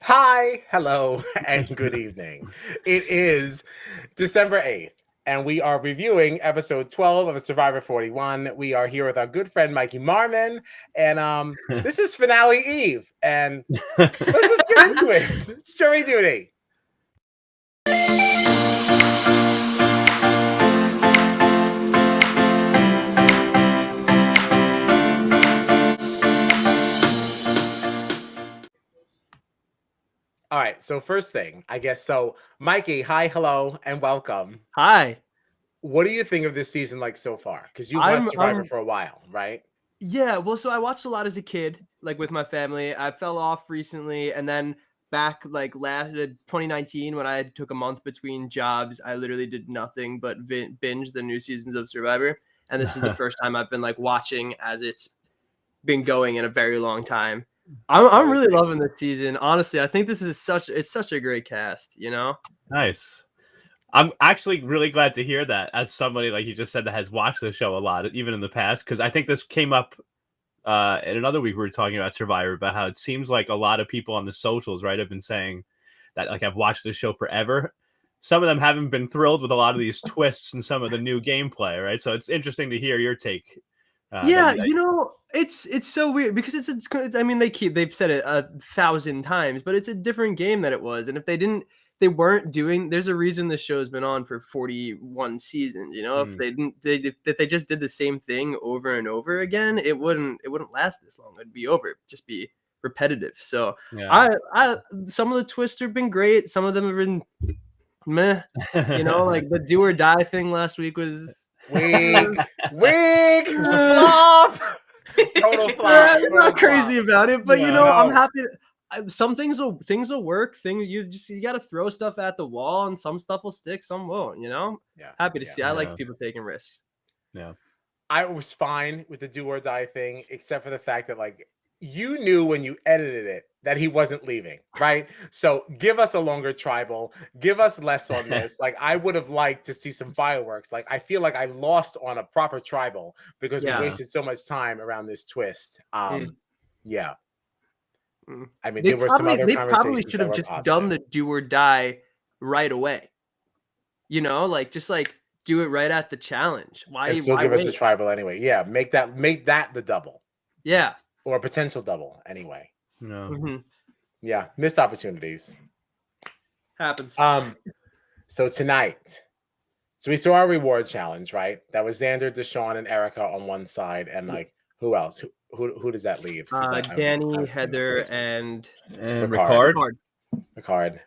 Hi, hello, and good evening. It is December 8th, and we are reviewing episode 12 of Survivor 41. We are here with our good friend Mikey Marmon, and this is finale eve, and let's just get into it. It's jury duty. All right, so first thing, I guess, so Mikey, hi, hello, and welcome. Hi. What do you think of this season like so far? Because you've watched Survivor for a while, right? Yeah, well, so I watched a lot as a kid, like with my family. I fell off recently, and then back like last 2019 when I took a month between jobs, I literally did nothing but binge the new seasons of Survivor. And this is the first time I've been like watching as it's been going in a very long time. I'm really loving this season. Honestly, I think this is such a great cast, you know? Nice. I'm actually really glad to hear that as somebody, like you just said, that has watched the show a lot, even in the past, because I think this came up in another week we were talking about Survivor, about how it seems like a lot of people on the socials, right, have been saying that, like, I've watched this show forever. Some of them haven't been thrilled with a lot of these twists and some of the new gameplay, right? So it's interesting to hear your take. Yeah, you know, it's so weird because it's I mean they've said it 1,000 times, but it's a different game than it was. And if they weren't doing, there's a reason the show's been on for 41 seasons, you know. If they just did the same thing over and over again, it wouldn't last this long. It'd be over. It'd just be repetitive. So Yeah. I some of the twists have been great, some of them have been meh, you know, like the do or die thing last week was Wig, it was a flop. Total flop. I'm not crazy about it, but you know, I'm happy. Some things will work. Things you got to throw stuff at the wall, and some stuff will stick, some won't. You know. Yeah. Happy to see. I like people taking risks. Yeah. I was fine with the do or die thing, except for the fact that, like, you knew when you edited it that he wasn't leaving, right? So give us a longer tribal, give us less on this. Like, I would have liked to see some fireworks. Like, I feel like I lost on a proper tribal because we wasted so much time around this twist. Yeah. I mean, there were some other conversations. They probably should have just done the do or die right away. You know, like just like do it right at the challenge. Why? And still give us a tribal anyway. Yeah, make that the double. Yeah. Or a potential double, anyway. No. Yeah, missed opportunities. Happens. So tonight, so we saw our reward challenge, right? That was Xander, Deshaun, and Erica on one side, and like who else? Who does that leave? Danny, Heather, and Ricard. Ricard.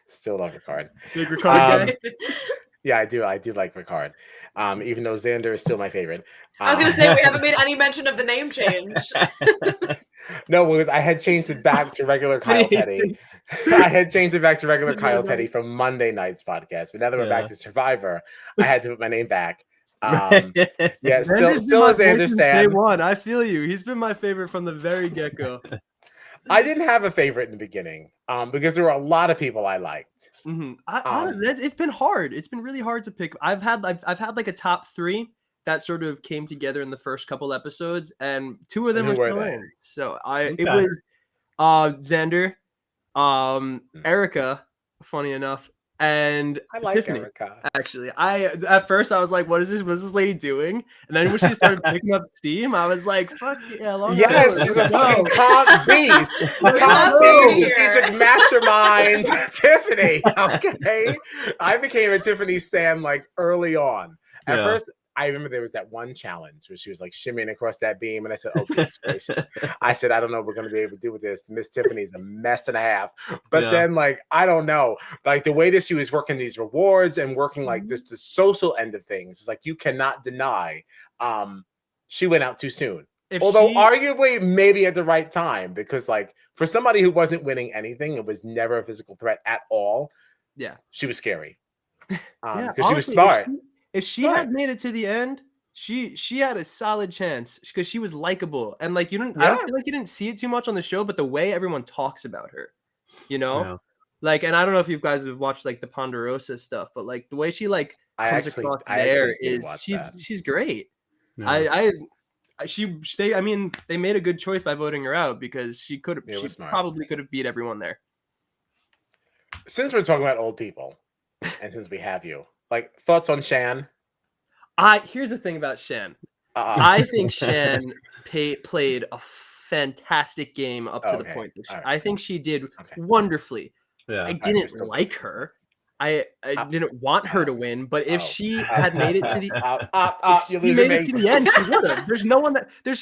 Still love Ricard. Big Ricard guy. Yeah, I do like Ricard. Even though Xander is still my favorite. I was gonna say we haven't made any mention of the name change. No, because I had changed it back to regular Kyle Petty. I had changed it back to regular Kyle Petty from Monday night's podcast. But now that we're back to Survivor, I had to put my name back. Yeah, still as Xander Stan. Day one. I feel you. He's been my favorite from the very get-go. I didn't have a favorite in the beginning because there were a lot of people I liked. It's been hard. It's been really hard to pick. I've had like a top 3 that sort of came together in the first couple episodes, and 2 of them were still in. So it was Xander, Erica, funny enough, and I like Tiffany. Erica. Actually, at first I was like, "What is this? What's this lady doing?" And then when she started picking up steam, I was like, "Fuck yeah!" Yes, she's a fucking comp beast, comp beast, strategic mastermind, Tiffany. Okay, I became a Tiffany stan like early on. At first, I remember there was that one challenge where she was like shimmying across that beam, and I said, "Oh, goodness gracious!" I said, "I don't know what we're gonna be able to do with this. Miss Tiffany's a mess and a half." But then, like, I don't know, like the way that she was working these rewards and working like this, the social end of things is like you cannot deny. She went out too soon. Although arguably maybe at the right time, because like for somebody who wasn't winning anything, it was never a physical threat at all. Yeah, she was scary. Because she was smart. If she had made it to the end, she had a solid chance because she was likable and like I don't feel like you didn't see it too much on the show, but the way everyone talks about her, like, and I don't know if you guys have watched like the Ponderosa stuff, but like the way she like comes across there is she's great. Yeah. I mean, they made a good choice by voting her out because she probably could have beat everyone there. Since we're talking about old people, and since we have you, like, thoughts on Shan? Here's the thing about Shan. I think Shan played a fantastic game up to the point. Right. I think she did wonderfully. Yeah, I didn't like her. I didn't want her to win, but if she had made it to the end, she would have. There's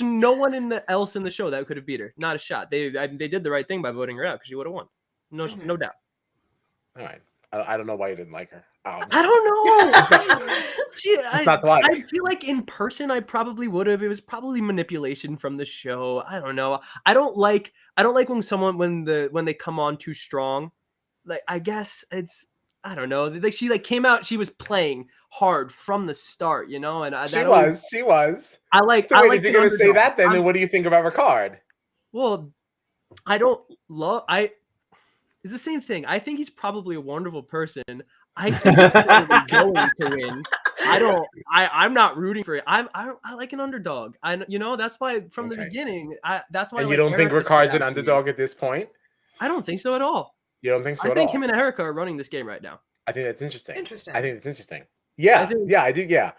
no one else in the show that could have beat her. Not a shot. They did the right thing by voting her out because she would have won. No doubt. All right. I don't know why you didn't like her. I don't know. It's not to like. I feel like in person I probably would have. It was probably manipulation from the show. I don't know. I don't like when they come on too strong. Like, I guess it's, I don't know. Like, she like came out. She was playing hard from the start, and she was. I like. So if you're gonna say that, then what do you think about Ricard? Well, it's the same thing. I think he's probably a wonderful person. I think he's probably going to win. I'm not rooting for it. I like an underdog. That's why from the beginning. That's why. And you don't think Ricard's an underdog at this point? I don't think so at all. You don't think so? I think him and Erica are running this game right now. I think that's interesting. I think it's interesting. Yeah, I do. Yeah.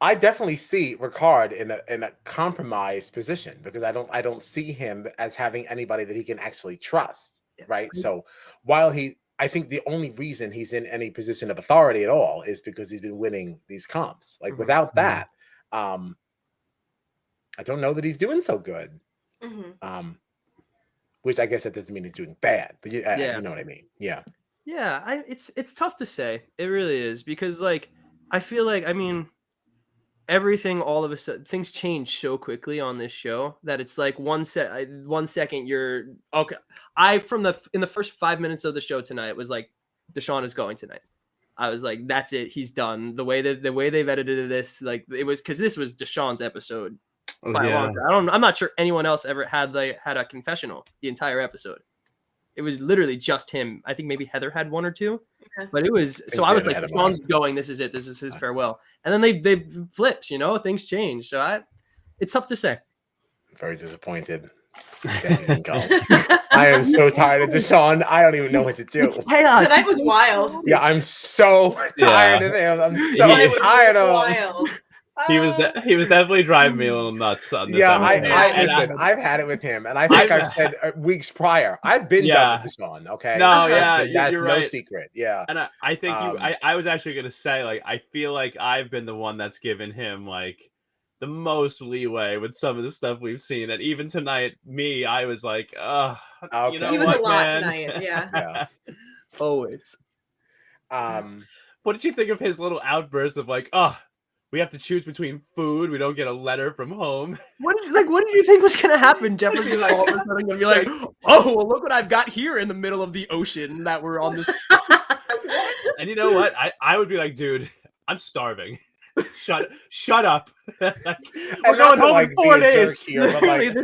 I definitely see Ricard in a compromised position because I don't see him as having anybody that he can actually trust, right? So while I think the only reason he's in any position of authority at all is because he's been winning these comps. Like, without that, I don't know that he's doing so good. Which I guess that doesn't mean he's doing bad, but you know what I mean? Yeah. Yeah, it's tough to say. It really is because like I feel like everything all of a sudden things change so quickly on this show that it's like 1 second you're okay. In the first 5 minutes of the show tonight was like Deshaun is going tonight. I was like, that's it, he's done. The way they've edited this, like it was because this was Deshaun's episode. I'm not sure anyone else ever had a confessional the entire episode. It was literally just him. I think maybe Heather had one or two, but it was so I was like, Deshaun's going. This is it. This is his farewell. And then they flipped. Things change. So it's tough to say. Very disappointed. I am so tired of Deshaun. I don't even know what to do. Tonight was wild. Yeah, I'm so tired of him. I'm so tired of him. He was definitely driving me a little nuts on this. Yeah, I've had it with him, and I think I've said weeks prior. I've been done with Deshaun. Okay, that's you're no right. secret. Yeah, and I think I was actually gonna say, like, I feel like I've been the one that's given him like the most leeway with some of the stuff we've seen, and even tonight, I was like, he was a lot tonight. Yeah. Always. What did you think of his little outburst of like, we have to choose between food. We don't get a letter from home. What did you think was gonna happen? Jefferson's like all of a sudden gonna be like, oh, well, look what I've got here in the middle of the ocean that we're on this. And you know what? I would be like, dude, I'm starving. Shut up. We're going home in 4 days. Here, but like,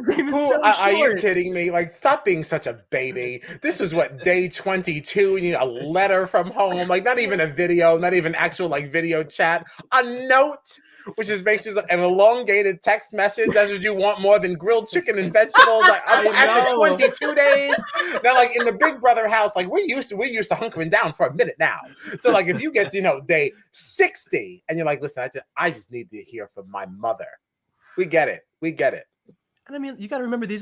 are you kidding me? Like, stop being such a baby. This is what, day 22. You need a letter from home. Like, not even a video, not even actual like video chat. A note, which is basically an elongated text message. That's what you want more than grilled chicken and vegetables. Like, after 22 days. Now, like in the Big Brother house, like we used to hunkering down for a minute now. So like if you get to day 60 and you're like, listen, I just need to hear from my mother. We get it. And I mean, you got to remember these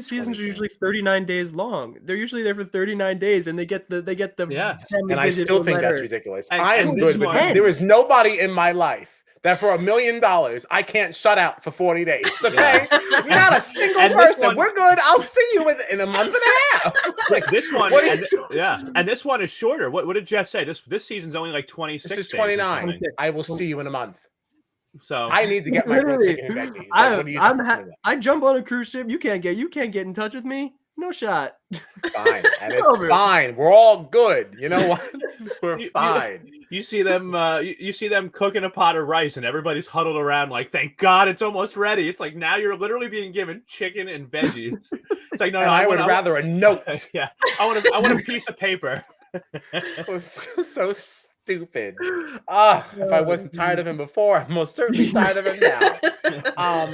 seasons are usually 39 days long. They're usually there for 39 days, and they get the And I still think that's ridiculous. I am good with that. There is nobody in my life that for $1 million I can't shut out for 40 days. Okay, not a single person. We're good. I'll see you in a month and a half. Like this one, and this one is shorter. What did Jeff say? This season's only like 26. This is 29. I will see you in a month. So I need to get my grilled chicken and veggies. Like, what do you I jump on a cruise ship. You can't get in touch with me. No shot. It's fine, and it's fine. We're all good. You know what? We're fine. You see them. You see them cooking a pot of rice, and everybody's huddled around like, "Thank God, it's almost ready." It's like now you're literally being given chicken and veggies. It's like no, I would rather a note. Yeah, I want a piece of paper. so stupid. If I wasn't tired of him before, I'm most certainly tired of him now.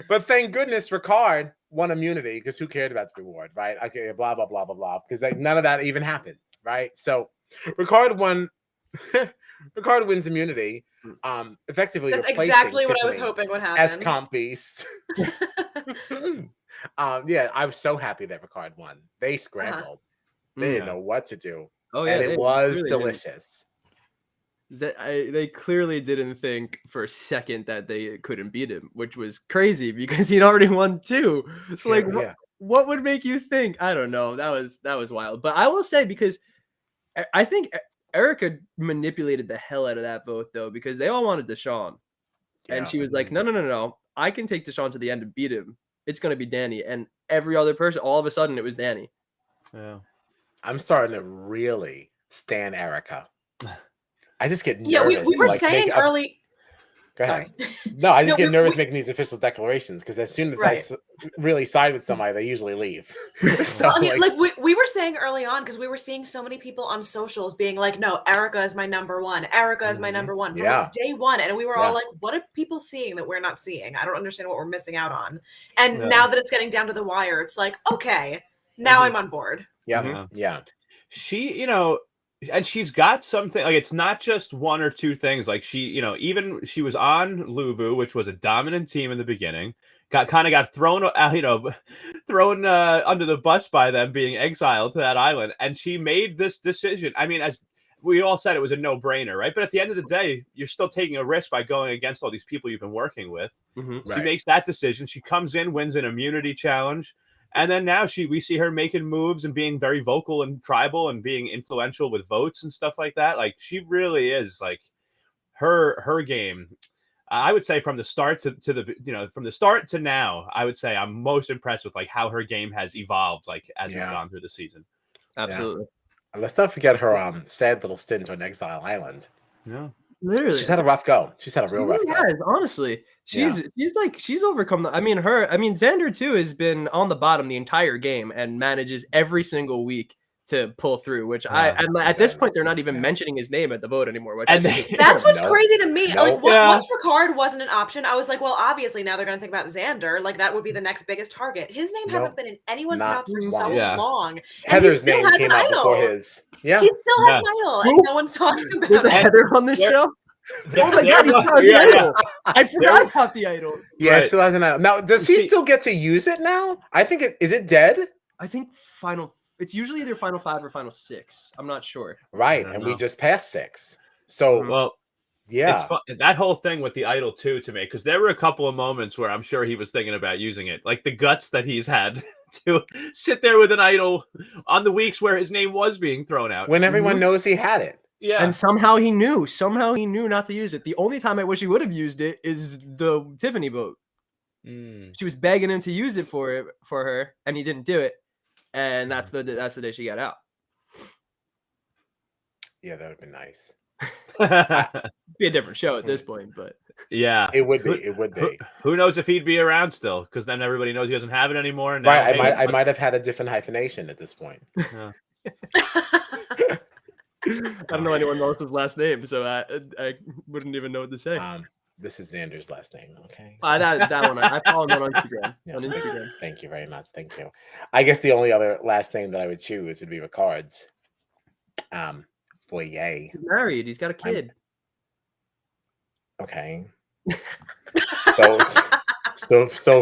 But thank goodness Ricard won immunity, because who cared about the reward, right? Okay, blah blah blah blah blah, because none of that even happened, right? So Ricard won. Ricard wins immunity. Effectively, that's exactly what I was hoping would happen. As Comp Beast. Yeah, I was so happy that Ricard won. They scrambled. They didn't know what to do. Oh yeah, and it was really delicious. They clearly didn't think for a second that they couldn't beat him, which was crazy because he'd already won 2. So what would make you think? I don't know. That was wild. But I will say, because I think Erica manipulated the hell out of that vote, though, because they all wanted Deshaun, and she was like, no, I can take Deshaun to the end and beat him. It's going to be Danny, and every other person, all of a sudden, it was Danny. Yeah. I'm starting to really stan Erica. I just get nervous. Yeah, we were saying early. Go ahead. No, I just get nervous making these official declarations, because as soon as I really side with somebody, they usually leave. So, well, I mean, we were saying early on, because we were seeing so many people on socials being like, "No, Erica is my number one. Erica is my number one." From like day one, and we were all like, "What are people seeing that we're not seeing? I don't understand what we're missing out on." And now that it's getting down to the wire, it's like, okay, now I'm on board. Yeah. She, and she's got something, like, it's not just one or two things. Like, she, even she was on Luvu, which was a dominant team in the beginning, got thrown under the bus by them, being exiled to that island. And she made this decision. I mean, as we all said, it was a no-brainer, right? But at the end of the day, you're still taking a risk by going against all these people you've been working with. She makes that decision. She comes in, wins an immunity challenge. And then now we see her making moves and being very vocal and tribal and being influential with votes and stuff like that. Like, she really is, like, her game. I would say from the start from the start to now, I would say I'm most impressed with, like, how her game has evolved, like, as we've gone through the season. Absolutely. And let's not forget her sad little stint on Exile Island. Yeah. Literally, she's had a rough go. She's had a real rough go. Honestly, she's overcome Xander too has been on the bottom the entire game and manages every single week to pull through. Which at this point they're not even mentioning his name at the vote anymore. That's what's crazy to me. Like once Ricard wasn't an option, I was like, well, obviously now they're going to think about Xander. Like that would be the next biggest target. His name hasn't been in anyone's mouth for so long. Heather's name came out before his. Yeah, he still has an idol, and no one's talking about it. Heather on this show. Oh my God, he has an idol. I forgot about the idol. Yeah, right. Still has an idol. Now, does he still get to use it now? I think is it dead? I think it's usually either Final 5 or Final 6. I'm not sure. Right, and we just passed 6. So, it's that whole thing with the idol too, to me, because there were a couple of moments where I'm sure he was thinking about using it, like the guts that he's had to sit there with an idol on the weeks where his name was being thrown out. When everyone knows he had it. Yeah. And somehow he knew not to use it. The only time I wish he would have used it is the Tiffany vote. She was begging him to use it for her, and he didn't do it. And that's the day she got out. Yeah, that would have been nice. Be a different show at this point, but yeah, it would be. Who knows if he'd be around still? Because then everybody knows he doesn't have it anymore. And right, I might have had a different hyphenation at this point. Yeah. I don't know anyone else's last name, so I wouldn't even know what to say. This is Xander's last name. Okay. That one I follow him on Instagram. On Instagram. Thank you very much. Thank you. I guess the only other last name that I would choose would be Ricard's. Foyer. He's married. He's got a kid. Okay. So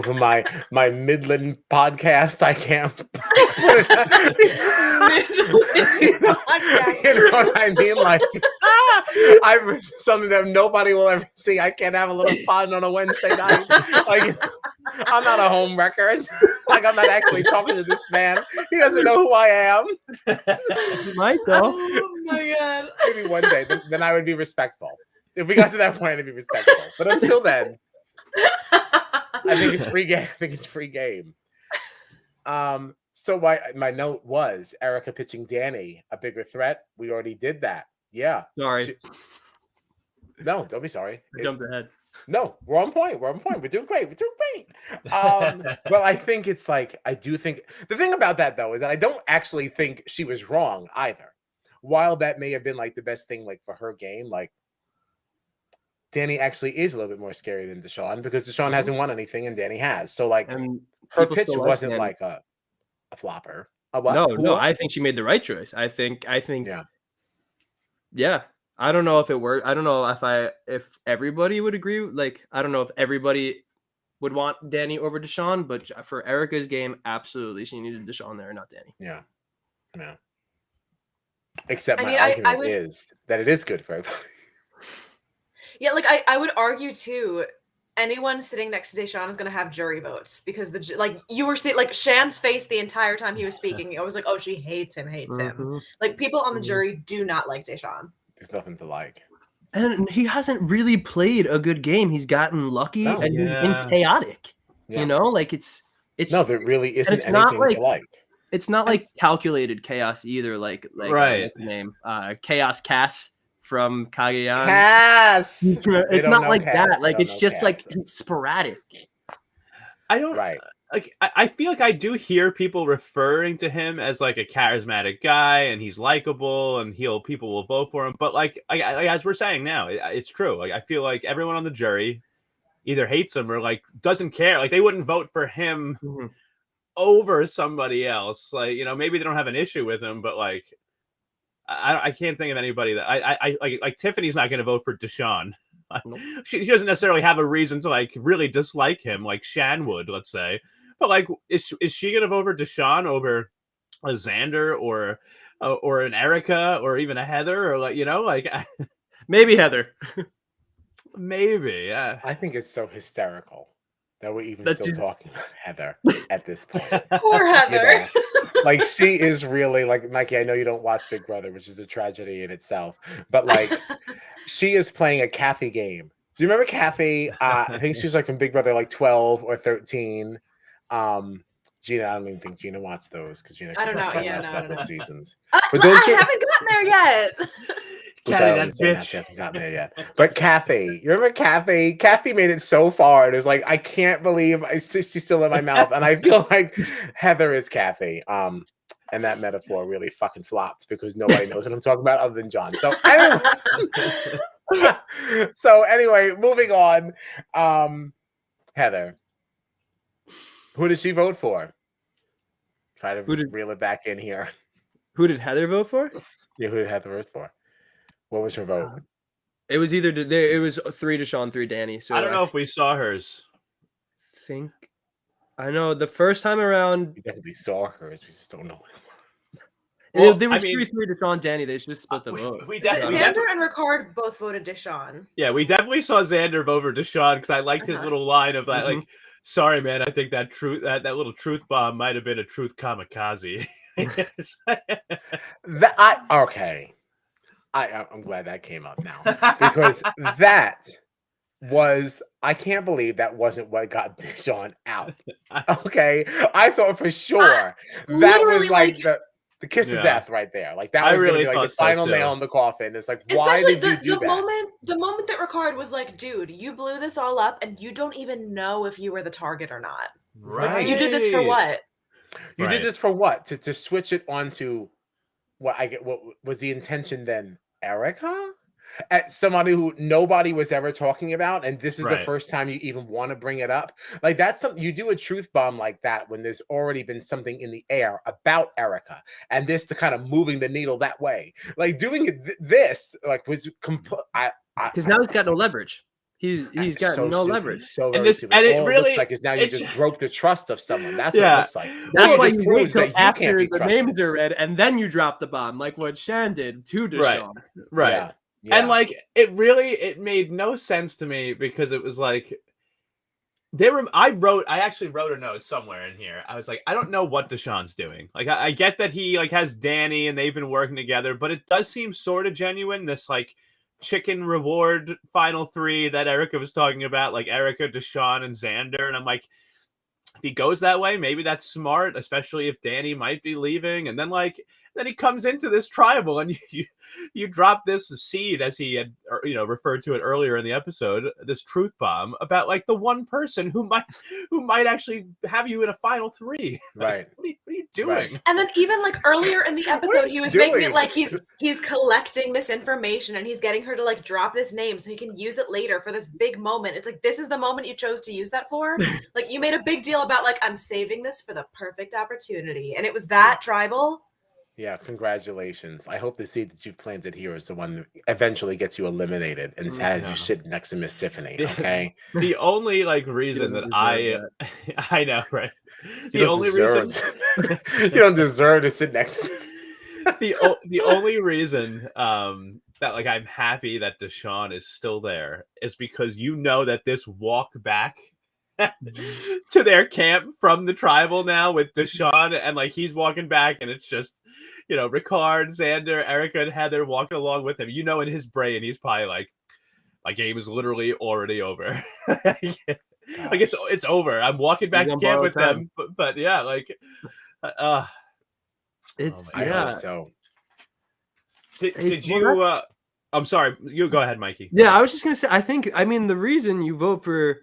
for my Midland podcast, I can't. You know what I mean? Like, I've something that nobody will ever see. I can't have a little fun on a Wednesday night. Like, I'm not a home record. Like, I'm not actually talking to this man. He doesn't know who I am. He might though. Oh my God. Maybe one day. Then I would be respectful. If we got to that point, I'd be respectful. But until then, I think it's free game. I think it's free game. So my note was Erica pitching Danny a bigger threat. We already did that. Yeah. Sorry. No, don't be sorry. I jumped ahead. No, we're on point. We're doing great. Well, I think it's like, I do think the thing about that though is that I don't actually think she was wrong either. While that may have been like the best thing like for her game, like Danny actually is a little bit more scary than Deshawn because Deshawn hasn't won anything and Danny has. So like her pitch wasn't like a flopper. A what? No, I think she made the right choice. I think yeah. I don't know if it worked. I don't know if everybody would agree. Like, I don't know if everybody would want Danny over Deshawn, but for Erica's game, absolutely, she needed Deshawn there, not Danny. Yeah. Except my argument is that it is good for everybody. Yeah, like I would argue too. Anyone sitting next to Deshawn is going to have jury votes because you were seeing like Shan's face the entire time he was speaking. I was like, oh, she hates him. Like people on the jury do not like Deshawn. There's nothing to like. And he hasn't really played a good game. He's gotten lucky and he's been chaotic. Yeah. You know, like it's no, there really isn't anything to like. It's not like calculated chaos either. Like right. Name Chaos Cass from Kagayan. Cass. It's not like Cass. That. Like it's just Cass. Like it's sporadic. I don't like. I feel like I do hear people referring to him as like a charismatic guy, and he's likable, and people will vote for him. But like as we're saying now, it's true. Like I feel like everyone on the jury either hates him or like doesn't care. Like they wouldn't vote for him over somebody else. Like maybe they don't have an issue with him, but like I can't think of anybody that I like. Tiffany's not going to vote for Deshawn. She doesn't necessarily have a reason to like really dislike him, like Shan would, let's say. But like, is she gonna vote for Deshawn over a Xander or an Erica or even a Heather or like maybe Heather, maybe. Yeah, I think it's so hysterical that we're even still talking about Heather at this point. Poor Heather. Like she is really like Mikey. I know you don't watch Big Brother, which is a tragedy in itself, but like she is playing a Kathy game. Do you remember Kathy? I think she was like from Big Brother, like 12 or 13. Gina, I don't even think Gina watched those because Gina. I don't know. Yeah, about those seasons. But I haven't gotten there yet. She hasn't gotten there yet. But Kathy, you remember Kathy? Kathy made it so far. It was like I can't believe she's still in my mouth, and I feel like Heather is Kathy. And that metaphor really fucking flopped because nobody knows what I'm talking about other than John. So anyway, moving on. Heather. Who did she vote for? Try to reel it back in here. Who did Heather vote for? Yeah, who did Heather vote for? What was her vote? It was it was 3 Deshawn, 3 Danny. So I don't know if we saw hers. I know the first time around. We definitely saw hers. We just don't know. Well, there was 3 Deshawn, Danny. They just split the vote. Xander and Ricard both voted Deshawn. Yeah, we definitely saw Xander vote for Deshawn because I liked his little line of that, like, sorry, man, I think that little truth bomb might have been a truth kamikaze. Okay. I'm glad that came up now because that was, I can't believe that wasn't what got Deshawn out. Okay. I thought for sure that was like the kiss of death right there. Like that was really going to be like the final nail in the coffin. It's like, why did you do that? The moment that Ricard was like, dude, you blew this all up and you don't even know if you were the target or not. Right. Like, you did this for what? You did this for what? To switch it onto what was the intention then? Erica? At somebody who nobody was ever talking about, and this is the first time you even want to bring it up. Like that's something you do a truth bomb like that when there's already been something in the air about Erica, and this to kind of moving the needle that way. Like doing it this like was because now he's got no leverage. He's got no leverage. So and it really looks like is now you just broke the trust of someone. That's what it looks like. That's why you wait till after the names are read and then you drop the bomb, like what Shan did to Deshawn. Right. Yeah. Yeah. And like it made no sense to me because it was like I actually wrote a note somewhere in here. I was like, I don't know what Deshawn's doing. Like I get that he like has Danny and they've been working together, but it does seem sort of genuine. This like chicken reward final three that Erica was talking about, like Erica, Deshaun, and Xander. And I'm like, if he goes that way, maybe that's smart, especially if Danny might be leaving. And then he comes into this tribal, and you drop this seed, as he had referred to it earlier in the episode, this truth bomb about like the one person who might actually have you in a final three. Right. What are you doing? Right. And then even like earlier in the episode, he was making it like he's collecting this information and he's getting her to like drop this name so he can use it later for this big moment. It's like, this is the moment you chose to use that for. Like, you made a big deal about like, I'm saving this for the perfect opportunity, and it was that tribal. Yeah, congratulations. I hope the seed that you've planted here is the one that eventually gets you eliminated and has you sit next to Miss Tiffany, okay? The only reason that I know, right? You don't deserve to sit next to the only reason that I'm happy that Deshaun is still there is because that this walk back to their camp from the tribal now with Deshaun, and he's walking back, and it's just Ricard, Xander, Erica, and Heather walking along with him. In his brain he's probably like, my game is literally already over. It's over. I'm walking back to camp with them, but yeah, it's I hope so. Did you? I'm sorry. You go ahead, Mikey. Yeah, I was just gonna say. I mean, the reason you vote for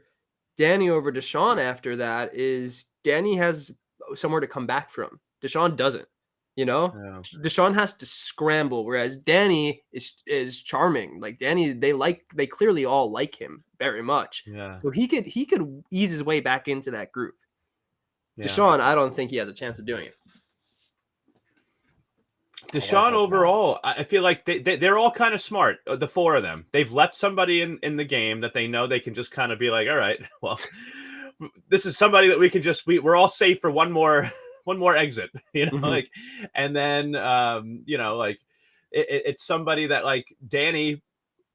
Danny over Deshaun after that is Danny has somewhere to come back from. Deshaun doesn't. Deshaun has to scramble, whereas Danny is charming. Like Danny, they clearly all like him very much. Yeah. So he could ease his way back into that group. Yeah. Deshaun, I don't think he has a chance of doing it. Deshaun overall, I feel like they're all kind of smart. The four of them, they've left somebody in the game that they know they can just kind of be like, all right, well, this is somebody that we can just we're all safe for one more exit, and then it's somebody that Danny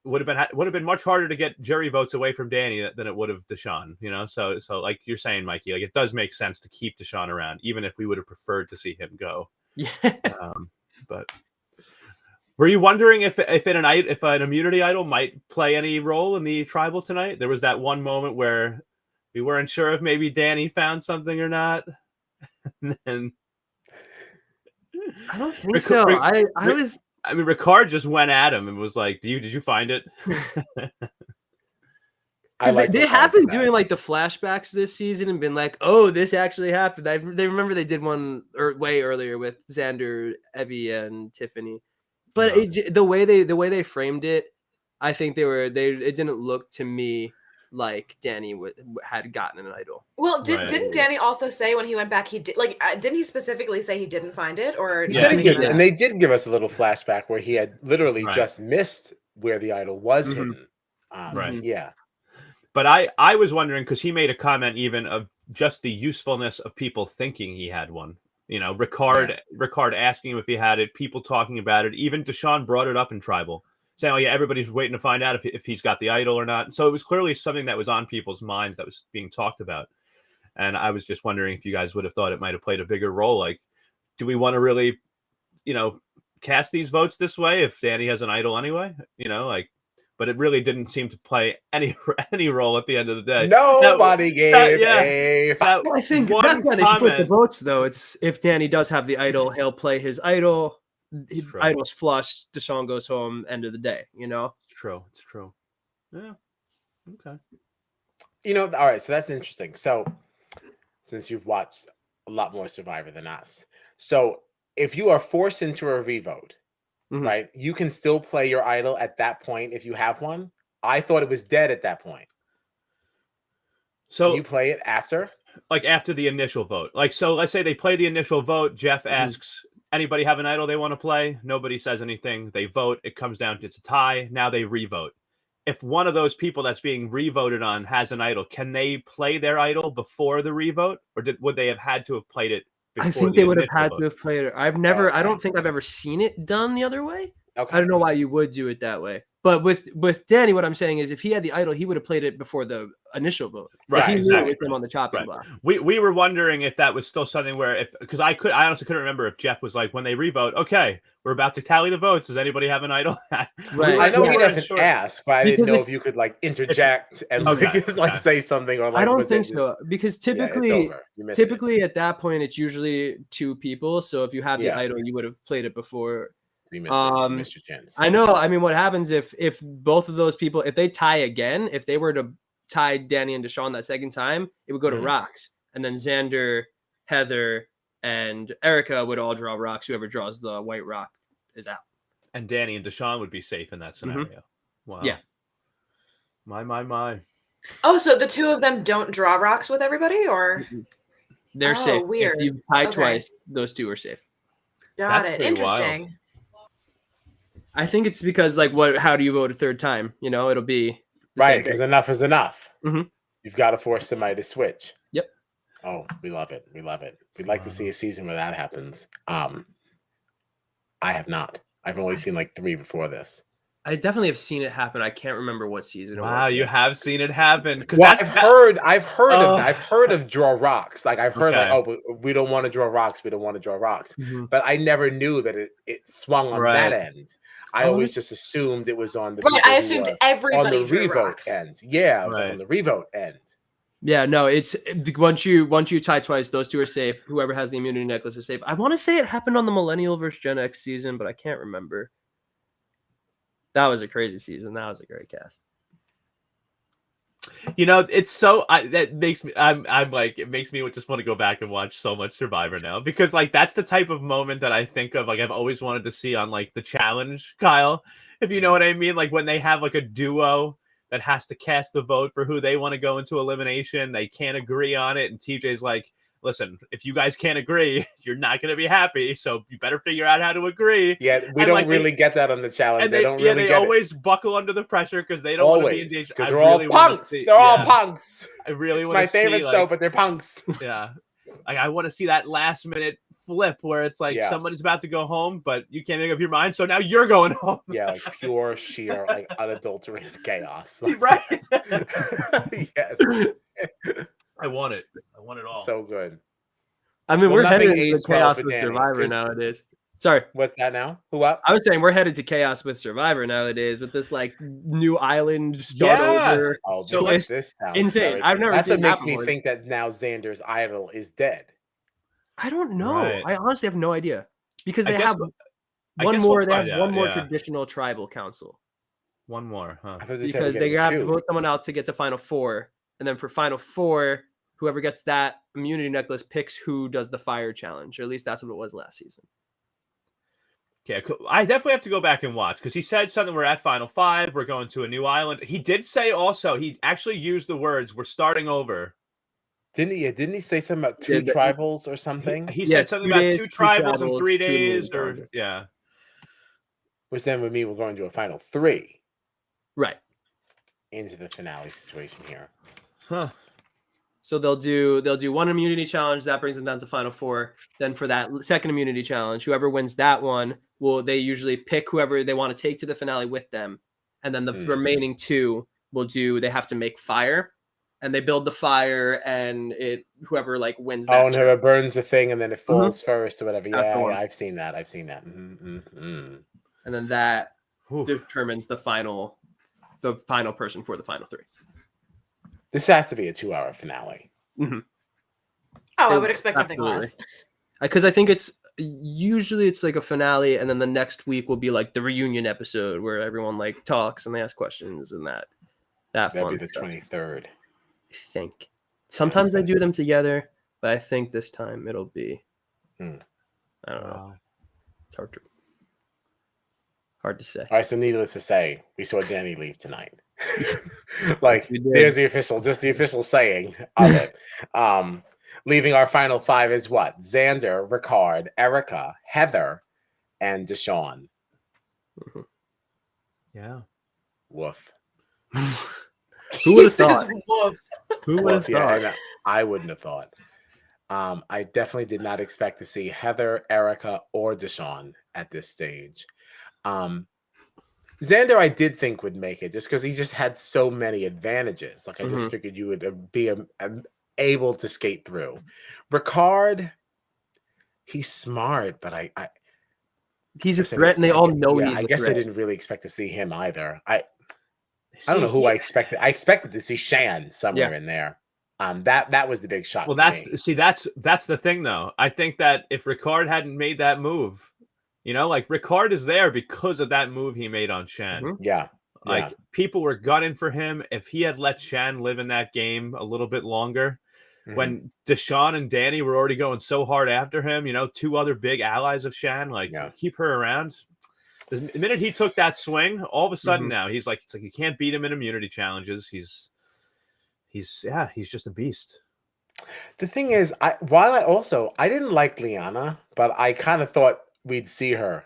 would have been much harder to get jury votes away from Danny than it would have Deshaun, so like you're saying, Mikey, it does make sense to keep Deshaun around, even if we would have preferred to see him go. Yeah. But were you wondering if an immunity idol might play any role in the tribal tonight? There was that one moment where we weren't sure if maybe Danny found something or not. And then I don't think so. I mean, Ricard just went at him and was like, "Did you find it?" They have been doing the flashbacks this season and been like, "Oh, this actually happened." They remember they did one way earlier with Xander, Evie, and Tiffany, but the way they framed it, I think it didn't look to me like Danny had gotten an idol. Well, didn't Danny also say when he went back he did didn't he specifically say he didn't find it, or he said he did, and they did give us a little flashback where he had literally just missed where the idol was hidden. Right. Yeah. But I was wondering, because he made a comment even of just the usefulness of people thinking he had one. Ricard asking him if he had it, people talking about it. Even Deshaun brought it up in Tribal, saying, "Oh yeah, everybody's waiting to find out if he's got the idol or not." So it was clearly something that was on people's minds that was being talked about. And I was just wondering if you guys would have thought it might have played a bigger role. Do we want to really, cast these votes this way if Danny has an idol anyway? But it really didn't seem to play any role at the end of the day. Nobody gave a fuck. I think that's why they split the votes, though. It's if Danny does have the idol, he'll play his idol. His idol's flushed. Deshaun goes home. End of the day. It's true. Yeah. Okay. All right. So that's interesting. So since you've watched a lot more Survivor than us, so if you are forced into a revote. Mm-hmm. Right, you can still play your idol at that point if you have one. I thought it was dead at that point. So can you play it after, after the initial vote. So let's say they play the initial vote. Jeff asks, "Anybody have an idol they want to play?" Nobody says anything. They vote. It comes down to it's a tie. Now they revote. If one of those people that's being revoted on has an idol, can they play their idol before the revote, or would they have had to have played it? I think they would have had to have played it. I don't think I've ever seen it done the other way. Okay. I don't know why you would do it that way. But with Danny, what I'm saying is, if he had the idol, he would have played it before the initial vote. Right, He exactly. knew it was him on the chopping block. We were wondering if that was still something where, because I honestly couldn't remember if Jeff was like, when they revote, okay, we're about to tally the votes. Does anybody have an idol? Right. I know he doesn't ask, but I didn't know if you could like interject and say something or like. I don't think so, because typically at that point it's usually 2 people. So if you have the idol, you would have played it before. You missed your chance. I know. I mean, what happens if both of those people, if they tie again, if they were to tie Danny and Deshaun that second time, it would go to rocks, and then Xander, Heather, and Erica would all draw rocks. Whoever draws the white rock is out. And Danny and Deshaun would be safe in that scenario. Wow. Yeah. My. Oh, so the 2 of them don't draw rocks with everybody, or they're safe. Weird. If you tie twice, those 2 are safe. Got it. Interesting. Wild. I think it's because how do you vote a third time? You know, it'll be right, because enough is enough. Mm-hmm. You've got to force somebody to switch. Yep. Oh, we love it. We'd like to see a season where that happens. I have not. I've only seen 3 before this. I definitely have seen it happen. I can't remember what season it was. Wow, you have seen it happen. Well, I've heard of draw rocks. I've heard we don't want to draw rocks. We don't want to draw rocks. Mm-hmm. But I never knew that it swung on that end. I always just assumed it was on the I assumed everybody on the drew revote rocks. end. Yeah, it was on the revote end. Yeah, no, it's once you tie twice, those 2 are safe. Whoever has the immunity necklace is safe. I want to say it happened on the Millennial versus Gen X season, but I can't remember. That was a crazy season. That was a great cast. You know, it's so that makes me. I'm like, it makes me just want to go back and watch so much Survivor now, because that's the type of moment that I think of. I've always wanted to see on the challenge, Kyle, if you know what I mean. When they have a duo that has to cast the vote for who they want to go into elimination, they can't agree on it, and TJ's like, listen, if you guys can't agree, you're not going to be happy. So you better figure out how to agree. Yeah, we don't really get that on the challenge. They always buckle under the pressure because they don't want to be engaged. Because they're all punks. They're all punks. I really want to see. It's my favorite show, but they're punks. Yeah. I want to see that last minute flip where it's somebody's about to go home, but you can't make up your mind. So now you're going home. Yeah, pure, sheer, unadulterated chaos. Right. Yes. I want it. I want it all. So good. I mean, we're headed to chaos with Survivor nowadays. Sorry. What's that now? Who up? I was saying we're headed to chaos with Survivor nowadays with this new island start over. Oh, this sounds insane. I've never That's seen what makes that me before. think that now Xander's idol is dead. I don't know. Right. I honestly have no idea. Because they have one more traditional tribal council. One more, huh? Because they have to vote someone out to get to Final Four. And then for Final Four, whoever gets that immunity necklace picks who does the fire challenge. Or at least that's what it was last season. Okay, I definitely have to go back and watch, because he said something, we're at Final 5, we're going to a new island. He did say also, he actually used the words, we're starting over. Didn't he? Didn't he say something about 2 tribals or something? He said something about 2 tribals in 3 days, or yeah. Which then would mean we're going to a Final 3. Right. Into the finale situation here. Huh. So they'll do one immunity challenge that brings them down to Final 4. Then for that second immunity challenge, whoever wins that one they usually pick whoever they want to take to the finale with them, and then the remaining 2 they have to make fire, and they build the fire, and whoever wins that. Oh, and whoever burns the thing, and then it falls first or whatever. Yeah, I've seen that. Mm-hmm. And then that determines the final person for the Final 3. This has to be a 2-hour finale. Mm-hmm. Oh, I would expect nothing less. Because I think it's usually a finale, and then the next week will be the reunion episode where everyone talks and they ask questions and that'd be the 23rd. I think sometimes they do them together, but I think this time it'll be. I don't know. It's hard to say. All right, so needless to say, we saw Danny leave tonight. There's the official saying of it. Leaving our Final 5 is what? Xander, Ricard, Erica, Heather, and Deshaun. Mm-hmm. Yeah. Woof. Who would have thought? Who would have thought? I wouldn't have thought. I definitely did not expect to see Heather, Erica, or Deshaun at this stage. Xander, I did think would make it just because he just had so many advantages. Like I just figured you would be able to skate through. Ricard, he's smart, but he's a threat, and they all know he's I a guess threat. I didn't really expect to see him either. I don't know who I expected. I expected to see Shan somewhere in there. That was the big shock. Well, that's the thing, though. I think that if Ricard hadn't made that move, like Ricard is there because of that move he made on Shan. Like people were gunning for him. If he had let Shan live in that game a little bit longer, when Deshawn and Danny were already going so hard after him, two other big allies of Shan, keep her around. The minute he took that swing, all of a sudden now it's like you can't beat him in immunity challenges. He's just a beast. The thing is, I didn't like Liana, but I kind of thought we'd see her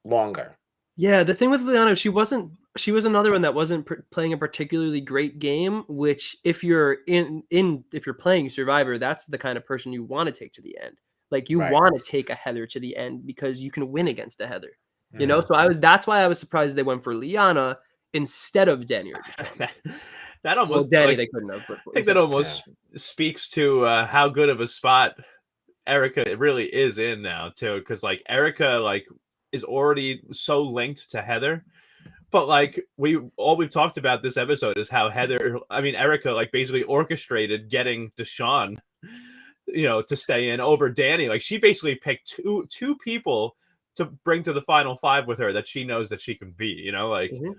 longer. Yeah, the thing with Liana, she was another one that wasn't playing a particularly great game, which if you're if you're playing Survivor, that's the kind of person you want to take to the end. Like you want to take a Heather to the end because you can win against a Heather. So that's why I was surprised they went for Liana instead of Danny or Deshawn. That almost Danny they couldn't have. But I think that almost speaks to how good of a spot Erica really is in now too, because Erica is already so linked to Heather, but we've talked about this episode is how Erica basically orchestrated getting Deshawn, to stay in over Danny. She basically picked two people to bring to the final five with her that she knows that she can beat.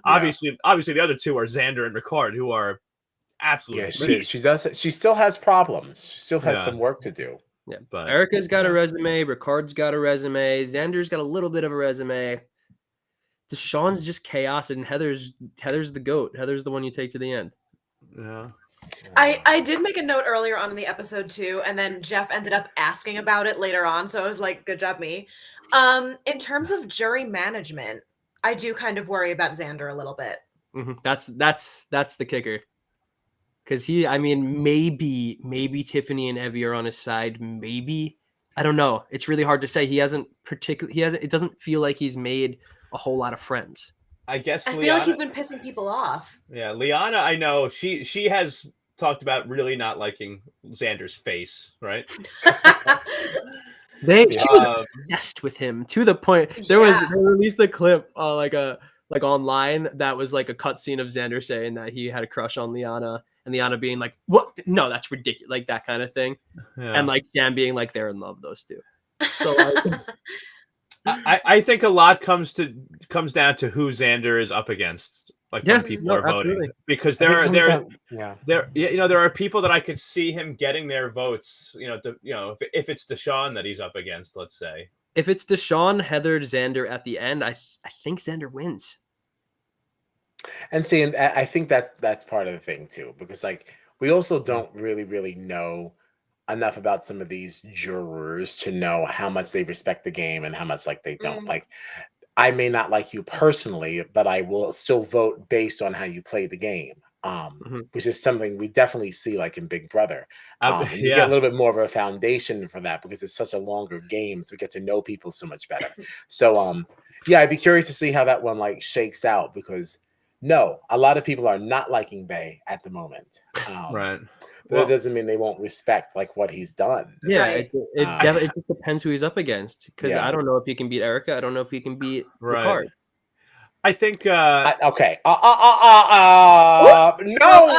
Obviously the other two are Xander and Ricard, who are absolutely she still has problems. She still has some work to do. Yeah, but Erica's got a resume, Ricard's got a resume, Xander's got a little bit of a resume. Deshawn's just chaos, and Heather's the GOAT. Heather's the one you take to the end. Yeah. I did make a note earlier on in the episode too, and then Jeff ended up asking about it later on, so I was like, good job, me. In terms of jury management, I do kind of worry about Xander a little bit. That's the kicker. Because maybe Tiffany and Evie are on his side. Maybe, I don't know. It's really hard to say. It doesn't feel like he's made a whole lot of friends. I feel like he's been pissing people off. Yeah, Liana, I know she has talked about really not liking Xander's face, right? She was obsessed with him to the point they released the clip online that was like a cutscene of Xander saying that he had a crush on Liana. And Liana being like, "What? No, that's ridiculous!" Like that kind of thing, and Shan being like, "They're in love, those two." So I think a lot comes down to who Xander is up against. When people are voting, because there are people that I could see him getting their votes. If it's Deshawn that he's up against, let's say. If it's Deshawn, Heather, Xander at the end, I think Xander wins. And see, and I think that's part of the thing too, because we also don't really know enough about some of these jurors to know how much they respect the game and how much they don't. I may not like you personally, but I will still vote based on how you play the game, which is something we definitely see in Big Brother. You get a little bit more of a foundation for that because it's such a longer game, so we get to know people so much better. So I'd be curious to see how that one shakes out, because no, a lot of people are not liking Bay at the moment. Right. But it doesn't mean they won't respect what he's done. Yeah, right. It just depends who he's up against. Because I don't know if he can beat Erica. I don't know if he can beat Ricard. I think okay. No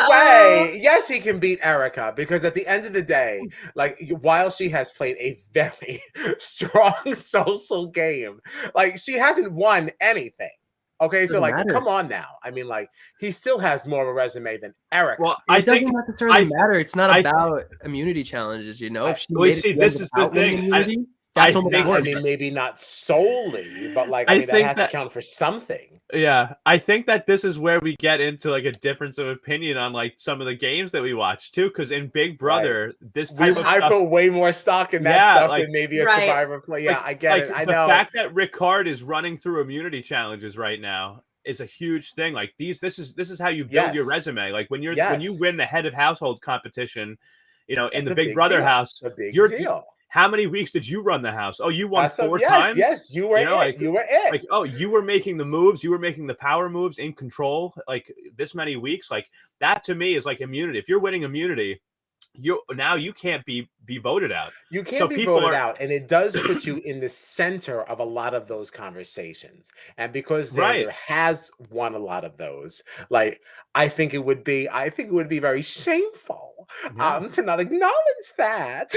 way. Yes, he can beat Erica, because at the end of the day, while she has played a very strong social game, she hasn't won anything. Okay, so come on now. I mean, he still has more of a resume than Erica. Well, it doesn't necessarily matter. It's not about immunity challenges, If she this is the thing. Maybe not solely, but that has to count for something. Yeah, I think that this is where we get into a difference of opinion on some of the games that we watch too. Because in Big Brother, this type of I put way more stock in that stuff than maybe a Survivor play. Yeah, I get it. I know. The fact that Ricard is running through immunity challenges right now is a huge thing. This is how you build your resume. When you win the head of household competition, in the Big Brother house, a big deal. how many weeks did you run the house? Oh, you won 4 times. Yes, you were you were it. Like, oh, you were making the moves, you were making the power moves in control, like this many weeks. Like that to me is like immunity. If you're winning immunity, you can't be voted out. You can't be voted out, and it does put you in the center of a lot of those conversations. And because Xander has won a lot of those, like I think it would be very shameful to not acknowledge that.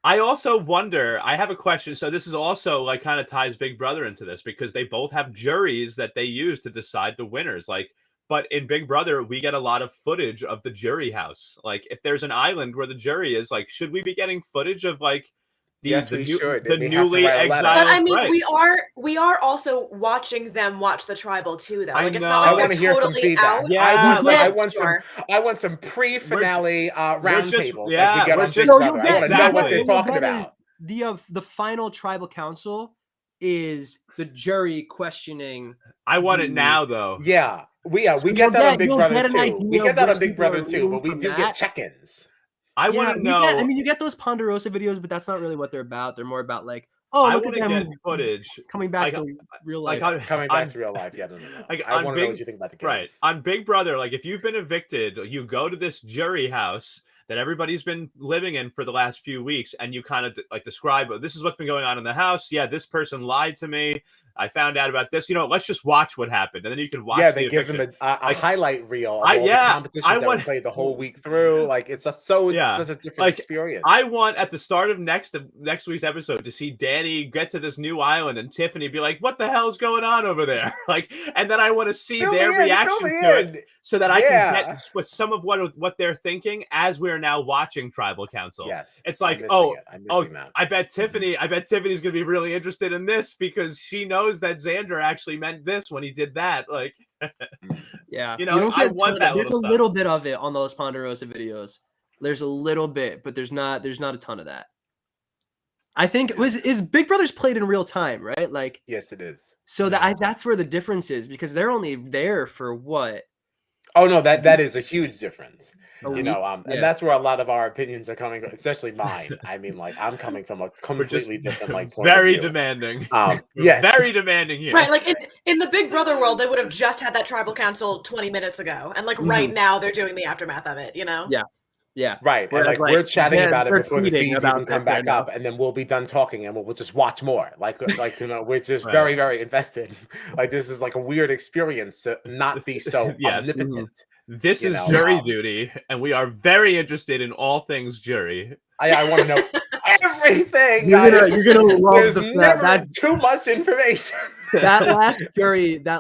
I also wonder, I have a question. So this is also like kind of ties Big Brother into this, because they both have juries that they use to decide the winners. Like, but in Big Brother, we get a lot of footage of the jury house. Like, if there's an island where the jury is, like, should we be getting footage of like the newly exiled? But I mean, we are also watching them watch the tribal too, though. Like, it's not like I want to hear some feedback. Yeah, I want some pre-finale roundtables. Yeah, like we get on Big Brother. I want to know what they're talking about. The final tribal council is the jury questioning. I want it now, though. Yeah. We get that on Big Brother too. We get that on Big Brother too, but we do get check-ins. I want to know. I mean, you get those Ponderosa videos, but that's not really what they're about. They're more about like, oh, look at them footage coming back to real life. Coming back to real life. Yeah, no. I want to know what you think about the game. Right. On Big Brother, like if you've been evicted, you go to this jury house that everybody's been living in for the last few weeks, and you kind of like describe, this is what's been going on in the house. Yeah, this person lied to me. I found out about this. Let's just watch what happened, and then you can watch. Yeah, they give them a highlight reel of all the competitions that we played the whole week through. Like it's such a different experience. I want at the start of next week's episode to see Danny get to this new island and Tiffany be like, "What the hell's going on over there?" Like, and then I want to see their reaction to it, so that I can get with some of what they're thinking as we're now watching Tribal Council. Yes, it's like, I'm missing that. I bet Tiffany's gonna be really interested in this because she knows that Xander actually meant this when he did that. Like, yeah, I want that. There's a little bit of it on those Ponderosa videos. There's a little bit, but there's not a ton of that. I think is Big Brother's played in real time, right? Like, yes, it is. So that's where the difference is, because they're only there for what? Oh no, that is a huge difference. And that's where a lot of our opinions are coming, especially mine. I mean, like I'm coming from a completely different point very of view. Demanding. Yes. Very demanding here. Right, like in the Big Brother world, they would have just had that tribal council 20 minutes ago. And like right now they're doing the aftermath of it, Yeah. Yeah. Right. And like we're chatting about it before the feeds even come back up, and then we'll be done talking and we'll just watch more. Like we're just very, very invested. Like this is like a weird experience to not be so omnipotent. This is jury duty, and we are very interested in all things jury. I want to know everything. You're gonna love never too much information. That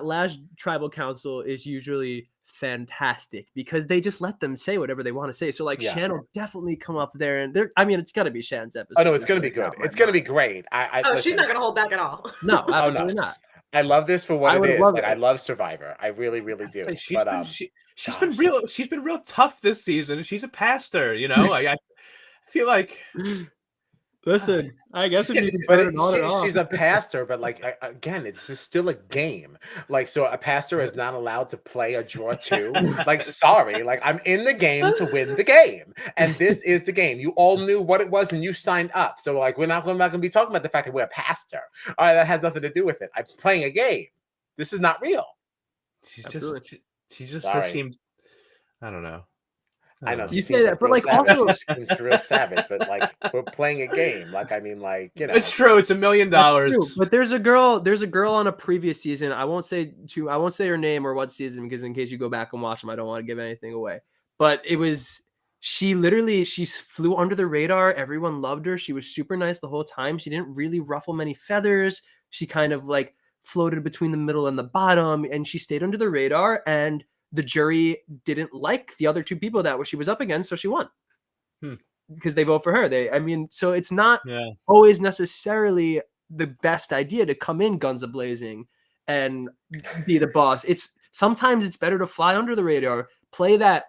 last tribal council is usually fantastic because they just let them say whatever they want to say. So like Shan will definitely come up there, and it's got to be Shan's episode. Oh no, it's gonna be good. It's gonna be great. She's not gonna hold back at all. No, absolutely not. I love this for what it is. Like I love Survivor. I really, really do. She's been real tough this season. She's a pastor, Like I feel like. Listen, I guess she's a pastor, but like again, it's still a game. Like, so a pastor is not allowed to play a draw too. Like, sorry, like I'm in the game to win the game, and this is the game. You all knew what it was when you signed up. So like, we're not going to be talking about the fact that we're a pastor. All right, that has nothing to do with it. I'm playing a game. This is not real. She just seems. I don't know. I know you say that, but like also seems real savage. But like we're playing a game. Like I mean, like it's true. It's $1 million. But there's a girl on a previous season. I won't say her name or what season because in case you go back and watch them, I don't want to give anything away. But she flew under the radar. Everyone loved her. She was super nice the whole time. She didn't really ruffle many feathers. She kind of like floated between the middle and the bottom, and she stayed under the radar. And the jury didn't like the other two people that she was up against, so she won because they vote for her. So it's not always necessarily the best idea to come in guns a-blazing and be the boss. Sometimes it's better to fly under the radar, play that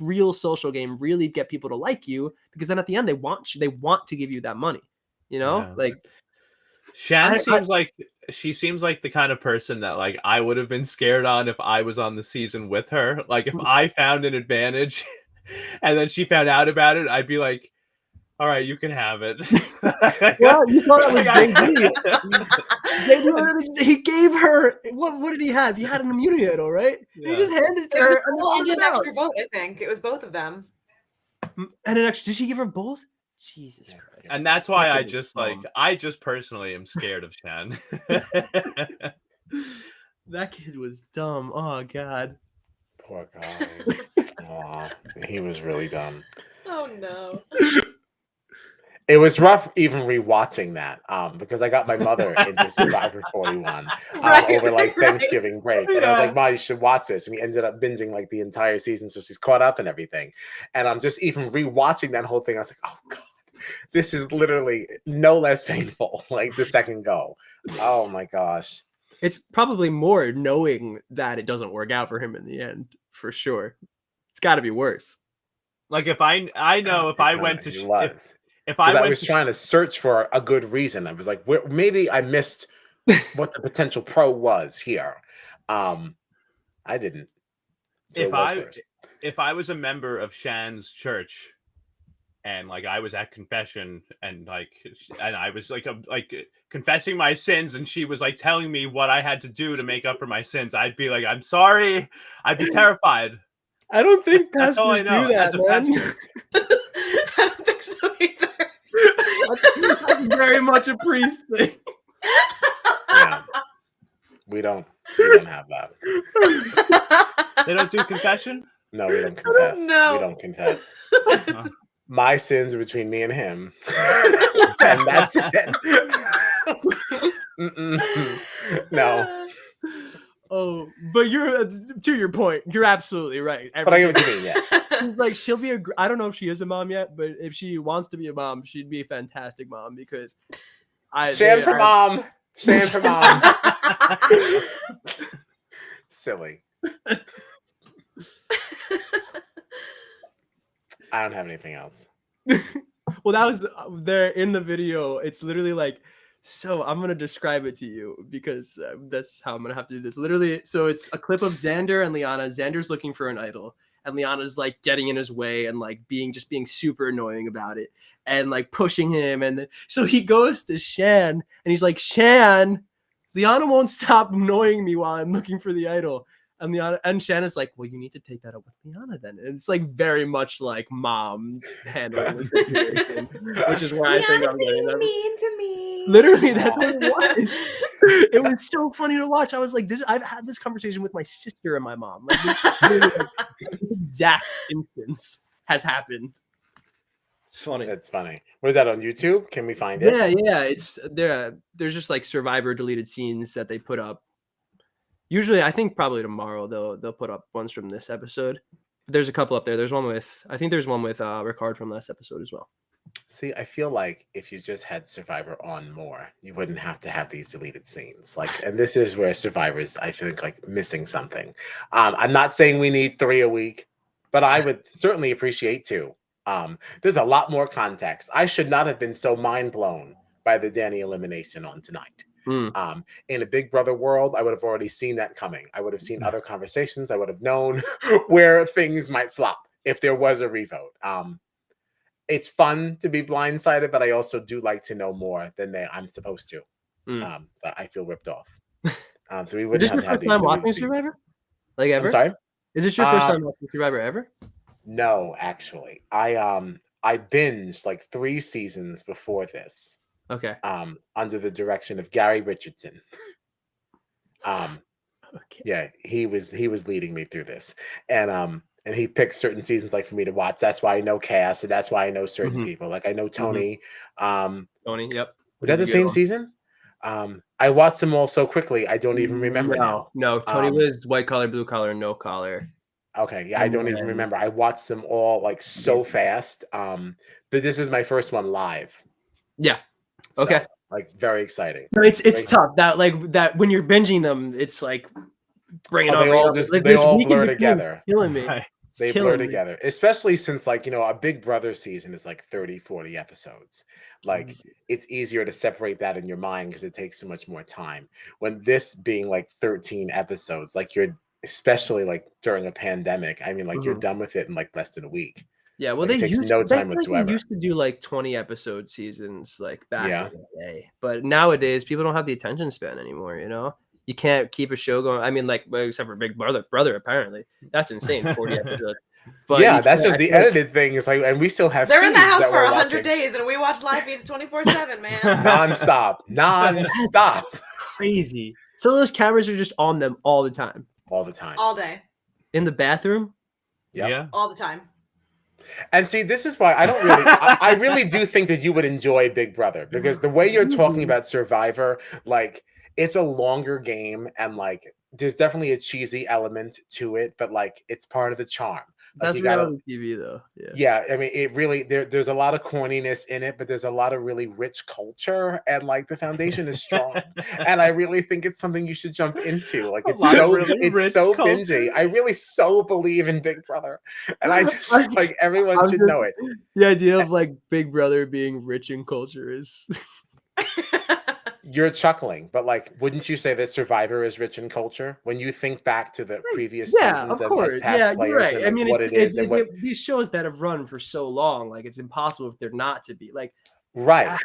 real social game, really get people to like you, because then at the end they want to give you that money. Like Shan seems like the kind of person that like I would have been scared on if I was on the season with her. Like if I found an advantage and then she found out about it, I'd be like, All right, you can have it. Well, you saw that with JD. He gave her what did he have? He had an immunity idol, right? Yeah. He just handed it to her and an extra vote. I think it was both of them. And an extra. Did she give her both? Jesus Christ! And that's why I just personally am scared of Shan. That kid was dumb. Oh God. Poor guy. Oh, he was really dumb. Oh no. It was rough even rewatching that because I got my mother into Survivor 41 over like Thanksgiving break. And I was like, Ma, you should watch this. And we ended up binging like the entire season. So she's caught up and everything. And I'm just even rewatching that whole thing. I was like, oh God, this is literally no less painful. Like the second go. Oh my gosh. It's probably more knowing that it doesn't work out for him in the end, for sure. It's got to be worse. Like if I know if I went to if I was trying to search for a good reason. I was like, maybe I missed what the potential pro was here. I didn't. So if I was a member of Shan's church and like I was at confession and I was like confessing my sins and she was like telling me what I had to do to make up for my sins, I'd be like, I'm sorry. I'd be terrified. I don't think pastors do that, man. I don't think so either. That's very much a priest thing. Yeah. We don't have that. They don't do confession? No, we don't confess. No. We don't confess. My sins are between me and him. And that's it. No. Oh, but you're to your point. You're absolutely right. But I get what you mean, yeah. Like she'll be I don't know if she is a mom yet, but if she wants to be a mom, she'd be a fantastic mom because Shan for mom. Silly. I don't have anything else. Well, that was there in the video. It's literally like, so I'm going to describe it to you because that's how I'm going to have to do this. Literally, so it's a clip of Xander and Liana. Xander's looking for an idol. And Liana's like getting in his way and like being super annoying about it and like pushing him. And so he goes to Shan and he's like, Shan, Liana won't stop annoying me while I'm looking for the idol. And Shan is like, well, you need to take that up with Liana then. And it's like very much like mom handling the situation, which is why I think I'm getting that. Mean to me. Literally, that's what it was. It was so funny to watch. I was like, I've had this conversation with my sister and my mom. Like, this exact instance has happened. It's funny. It's funny. What is that on YouTube? Can we find it? Yeah. It's there. There's just like Survivor deleted scenes that they put up. Usually, I think probably tomorrow they'll put up ones from this episode. There's a couple up there. There's one with Ricard from last episode as well. See, I feel like if you just had Survivor on more, you wouldn't have to have these deleted scenes. Like, and this is where Survivor's, I think, like missing something. I'm not saying we need 3 a week, but I would certainly appreciate 2. There's a lot more context. I should not have been so mind blown by the Danny elimination on tonight. In a Big Brother world, I would have already seen that coming. I would have seen other conversations. I would have known where things might flop if there was a revote. It's fun to be blindsided, but I also do like to know more than I'm supposed to. So I feel ripped off. So we wouldn't have to have these. Is this your first time watching Survivor? Like ever? I'm sorry? Is this your first time watching Survivor ever? No, actually. I binged like 3 seasons before this. Okay. Under the direction of Gary Richardson. Okay. Yeah, he was leading me through this. And he picked certain seasons like for me to watch. That's why I know cast, and that's why I know certain people. Like I know Tony. Tony, yep. Was that the same season? I watched them all so quickly I don't even remember now. No, Tony was white collar, blue collar, no collar. Okay, yeah, I don't even remember. I watched them all like so fast. But this is my first one live. Yeah. Okay. So, like very exciting. No, it's tough. That when you're binging them, it's like bringing they all blur together. Killing me. They blur together, especially since like a Big Brother season is like 30-40 episodes. Like it's easier to separate that in your mind because it takes so much more time. When this being like 13 episodes, like you're especially like during a pandemic, I mean like you're done with it in like less than a week. Yeah, well, Like, it takes no time whatsoever. They used to do like 20 episode seasons, like back in the day. But nowadays, people don't have the attention span anymore. You know, you can't keep a show going. I mean, like except for Big Brother. Apparently, that's insane. 40 episodes. But yeah, that's just the edited thing. Is like, and we still have. They're in the house for 100 days, and we watch live feeds 24/7, man. Non-stop. Crazy. So those cameras are just on them all the time. All the time. All day. In the bathroom. Yep. Yeah. All the time. And see, this is why I don't really, I really do think that you would enjoy Big Brother, because the way you're talking about Survivor, like, it's a longer game, and like, there's definitely a cheesy element to it, but like, it's part of the charm. Like, That's reality TV, though. Yeah, I mean, it really there's a lot of corniness in it, but there's a lot of really rich culture, and like the foundation is strong. And I really think it's something you should jump into. Like, it's so bingey. I really so believe in Big Brother, and I just like everyone should know it. The idea of like Big Brother being rich in culture is. You're chuckling, but like, wouldn't you say that Survivor is rich in culture when you think back to the previous seasons of like, past players and like, I mean, what it is? And what these shows that have run for so long, like, it's impossible if they're not to be like right.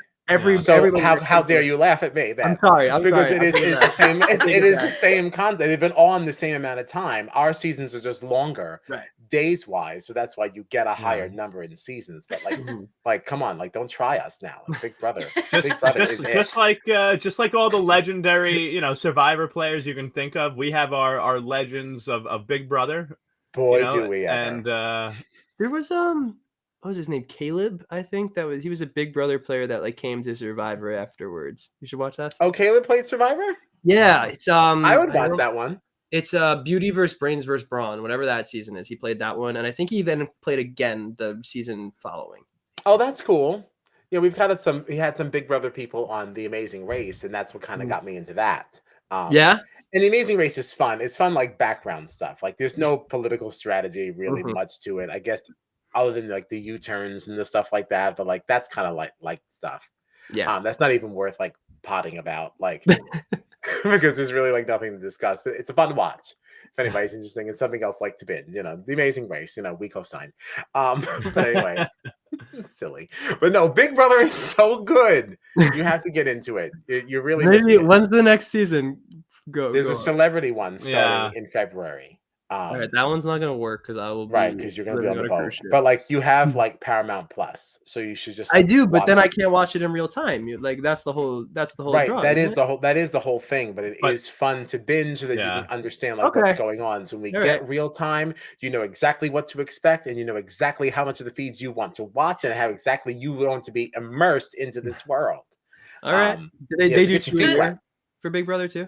So how dare you laugh at me? I'm sorry. Because it is the same. It is the same content. They've been on the same amount of time. Our seasons are just longer, days wise. So that's why you get a higher number in seasons. But like, like, come on, like, don't try us now. Like, Big Brother, Big Brother is just like all the legendary, Survivor players you can think of. We have our legends of Big Brother. Boy, do we ever! And there was what was his name? Caleb, I think he was a Big Brother player that like came to Survivor afterwards. You should watch that. Oh, Caleb played Survivor? Yeah, it's I would watch that one. It's Beauty versus Brains versus Brawn, whatever that season is. He played that one, and I think he then played again the season following. Oh, that's cool. Yeah, we had some Big Brother people on The Amazing Race, and that's what kind of got me into that. And The Amazing Race is fun. It's fun, like, background stuff. Like, there's no political strategy really much to it, I guess, other than like the U-turns and the stuff like that. But like, that's kind of like stuff. Yeah. That's not even worth like potting about, like, because there's really like nothing to discuss. But it's a fun watch if anybody's interested in something else like to binge. The Amazing Race. We co-sign. But anyway, it's silly. But no, Big Brother is so good. You have to get into it. You're really maybe when's the next season? There's a celebrity one starting in February. All right, that one's not gonna work because I will be because you're gonna be on the boat. But like, you have like Paramount Plus, so you should just. I do, but then I can't watch it in real time. Like, that's the whole. Right, draw, that is the whole thing. But it is fun to binge so that you can understand like what's going on. So when we get real time, you know exactly what to expect, and you know exactly how much of the feeds you want to watch, and how exactly you want to be immersed into this world. All right, they do 2 a year for Big Brother too.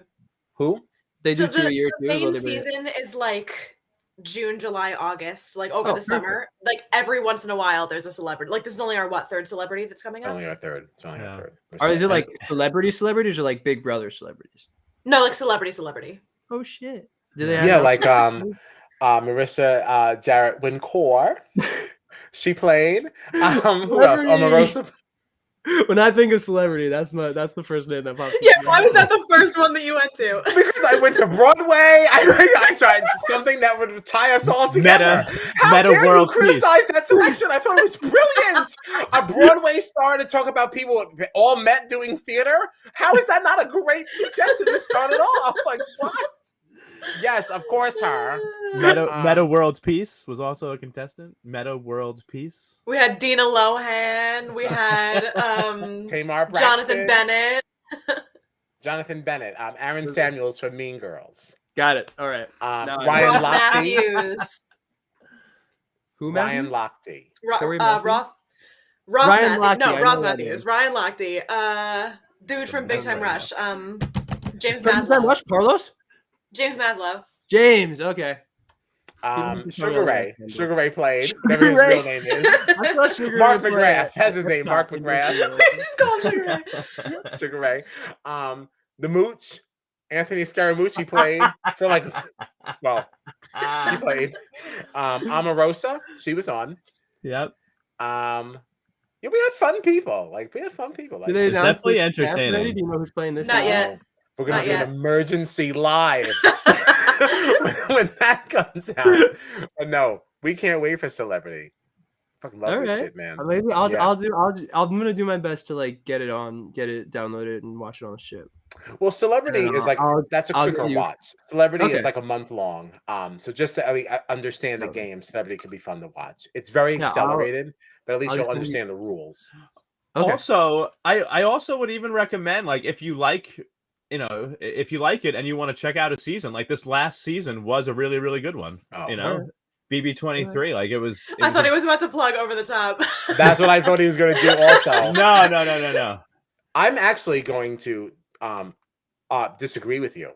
Who? They do 2 a year too. The main season is like June, July, August, like over the summer. Like every once in a while, there's a celebrity. Like, this is only our third celebrity that's coming up. It's only our third. Is it like celebrities or like Big Brother celebrities? No, like celebrity. Oh shit! Do they like Marissa Jarrett Wincore. She played. Who else? Omarosa. When I think of celebrity, that's the first name that pops up. Yeah, why was that the first one that you went to? Because I went to Broadway. I tried something that would tie us all together. How dare you criticize that selection? I thought it was brilliant. A Broadway star to talk about people all met doing theater. How is that not a great suggestion to start it off? Like, what? Yes, of course, her. Meta World Peace was also a contestant. Meta World Peace. We had Dina Lohan. We had Tamar Braxton. Jonathan Bennett. Aaron Samuels from Mean Girls. Got it. All right. Ryan Ross Lochte. Matthews. Who? Ryan Lochte. Ross Matthews. Ryan Lochte. Dude from Big Time Rush. James Maslow. Rush? Carlos? James Maslow. James, okay. Sugar Ray played. Whatever his real name is. Mark McGrath. That's his name, Mark McGrath. Just call him Sugar Ray. Sugar Ray. The Mooch, Anthony Scaramucci played for like, he played. Omarosa, she was on. Yep. We had fun people. Like, it's definitely entertaining. Do you know who's playing this? Not yet. We're going to do an emergency live when that comes out. But no, we can't wait for Celebrity. Fucking love this shit, man. Maybe I'm gonna do my best to like get it downloaded and watch it on the ship. Well, Celebrity is like that's a quicker watch. Celebrity is like a month long. So just to understand the game, Celebrity can be fun to watch. It's very accelerated, but at least you'll understand the rules. Okay. Also, I also would even recommend, like, if you like, if you like it and you want to check out a season, like this last season was a really, really good one. BB23, like it was. I thought he was about to plug over the top. That's what I thought he was going to do. Also, no. I'm actually going to disagree with you,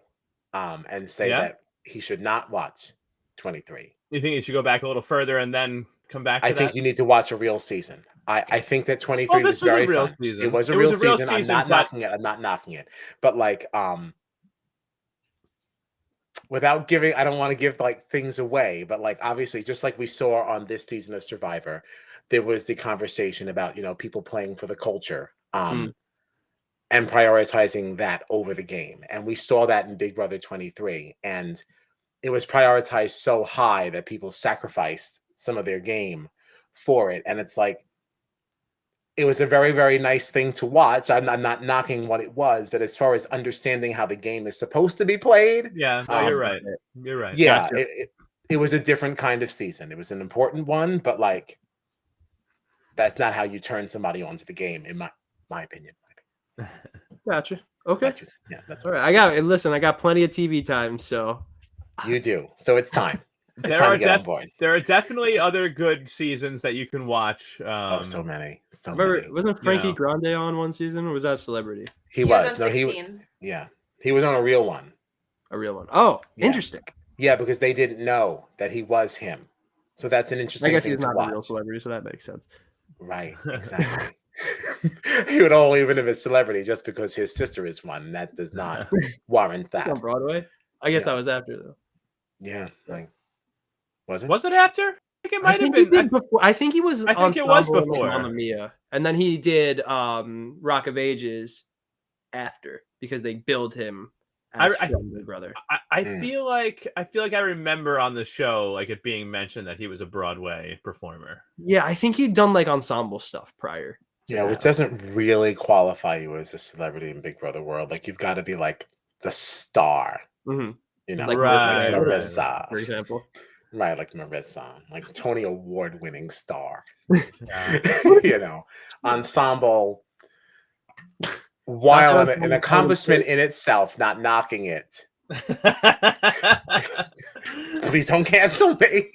and say that he should not watch 23. You think he should go back a little further and then come back? I think you need to watch a real season. I think that 23 was very fun. It was a real season. I'm not knocking it. I'm not knocking it. But like, without giving, I don't want to give like things away, but like obviously, just like we saw on this season of Survivor, there was the conversation about people playing for the culture, and prioritizing that over the game, and we saw that in Big Brother 23, and it was prioritized so high that people sacrificed some of their game for it, and it's like. It was a very, very nice thing to watch. I'm not knocking what it was, but as far as understanding how the game is supposed to be played, you're right. You're right. Yeah, gotcha. It was a different kind of season. It was an important one, but like that's not how you turn somebody onto the game, in my opinion. Gotcha. Okay. Yeah, that's all right. I got plenty of TV time, so you do. So it's time. There are definitely other good seasons that you can watch. So many. Wasn't Frankie Grande on one season, or was that Celebrity? He was. No, he was on a real one. A real one. Oh, interesting. Yeah, because they didn't know that he was him. So that's an interesting thing to watch. I guess he's not a real celebrity, so that makes sense. Right, exactly. He would only even if it's Celebrity just because his sister is one. That does not warrant that. On Broadway? I guess that was after, though. Yeah, like. Was it after? I think it might have been before. I think he was. I think it was before Mamma Mia, and then he did Rock of Ages after because they billed him as Big Brother. I feel like I remember on the show like it being mentioned that he was a Broadway performer. Yeah, I think he'd done like ensemble stuff prior. Yeah, which doesn't really qualify you as a celebrity in Big Brother world. Like you've got to be like the star. Mm-hmm. Like Marissa, for example. Right, like Marissa, like Tony Award-winning star. Ensemble. While an accomplishment in itself, not knocking it. Please don't cancel me.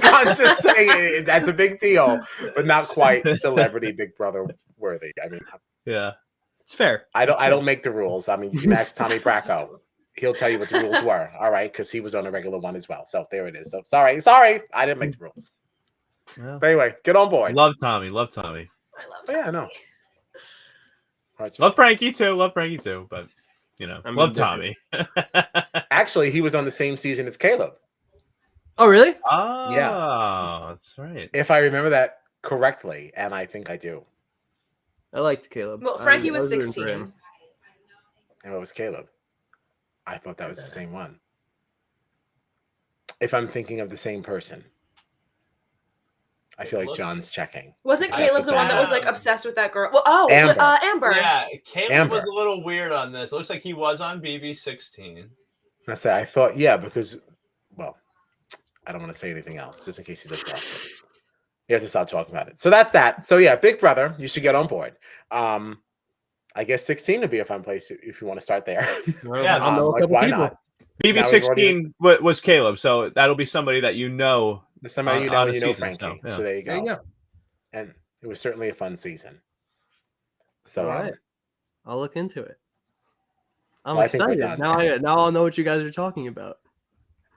I'm just saying that's a big deal, but not quite Celebrity Big Brother worthy. I mean, it's fair. I don't make the rules. I mean, you can ask Tommy Bracco. He'll tell you what the rules were. All right, because he was on a regular one as well. So there it is. So sorry, I didn't make the rules. But anyway, get on board. Love Tommy. I love Tommy. Yeah, I know. Love Frankie too. But love Tommy. Actually, he was on the same season as Caleb. Oh, really? Oh, yeah, that's right. If I remember that correctly, and I think I do. I liked Caleb. Well, Frankie was 16. And what was Caleb? I thought that was the same one. If I'm thinking of the same person. I feel like John's checking. Wasn't Caleb the one that was like obsessed with that girl? Well, Amber. Yeah, Caleb was a little weird on this. It looks like he was on BB16. I thought, because, well, I don't want to say anything else just in case he doesn't watch it. You have to stop talking about it. So that's that. So yeah, Big Brother, you should get on board. I guess 16 would be a fun place if you want to start there. Why not? BB16 was Caleb, so that'll be somebody that you know. Somebody you know Frankie. So there you go. And it was certainly a fun season. So I'll look into it. I'm excited. Now I'll know what you guys are talking about.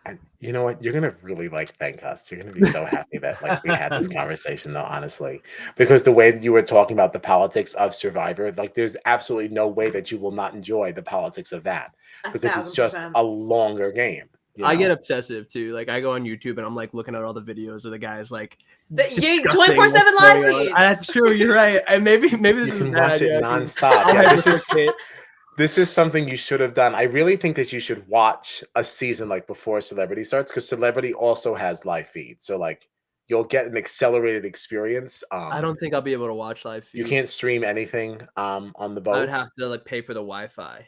And you know what? You're gonna really thank us. You're gonna be so happy that we had this conversation, though, honestly, because the way that you were talking about the politics of Survivor, there's absolutely no way that you will not enjoy the politics of that because it's just a longer game. I get obsessive too. Like I go on YouTube and I'm looking at all the videos of the guys 24/7 live feeds. That's true. You're right. And maybe this is bad. Watch it nonstop. This is something you should have done. I really think that you should watch a season before Celebrity starts because Celebrity also has live feeds. So you'll get an accelerated experience. I don't think I'll be able to watch live feeds. You can't stream anything on the boat. I would have to like pay for the Wi-Fi.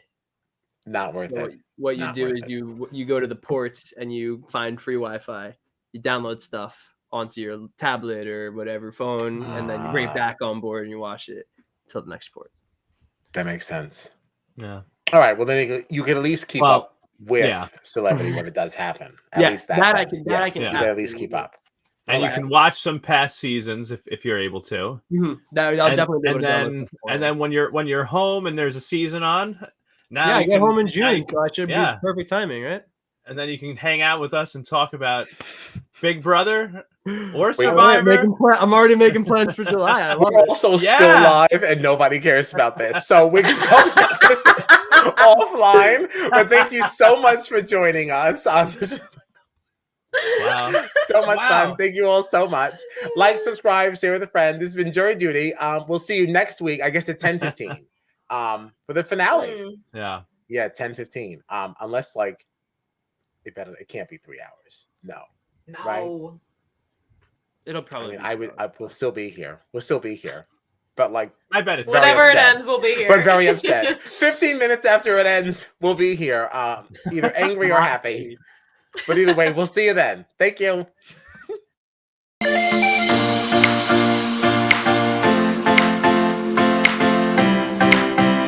Not worth it. What you do is you go to the ports and you find free Wi-Fi. You download stuff onto your tablet or whatever phone, and then you bring it back on board and you watch it until the next port. That makes sense. Yeah. All right. Well, then you can at least keep up with celebrity when it does happen. At least I can. You can at least keep up. And you can watch some past seasons if you're able to. I'll definitely be able to. And then when you're home and there's a season on, now I get home in June, so that should be perfect timing, right? And then you can hang out with us and talk about Big Brother or Survivor. I'm already making plans for July. We're also still live, and nobody cares about this, so we can talk about this offline. But thank you so much for joining us. This is so much fun. Thank you all so much. Like, subscribe, share with a friend. This has been Jury Duty. We'll see you next week, I guess at 10:15 for the finale. Yeah, 10:15. Unless like it can't be 3 hours. No. Right? It'll probably. I will still be here. We'll still be here. But like, I bet it's whenever it ends, we'll be here. But very upset. 15 minutes after it ends, we'll be here. Either angry or happy. But either way, we'll see you then. Thank you.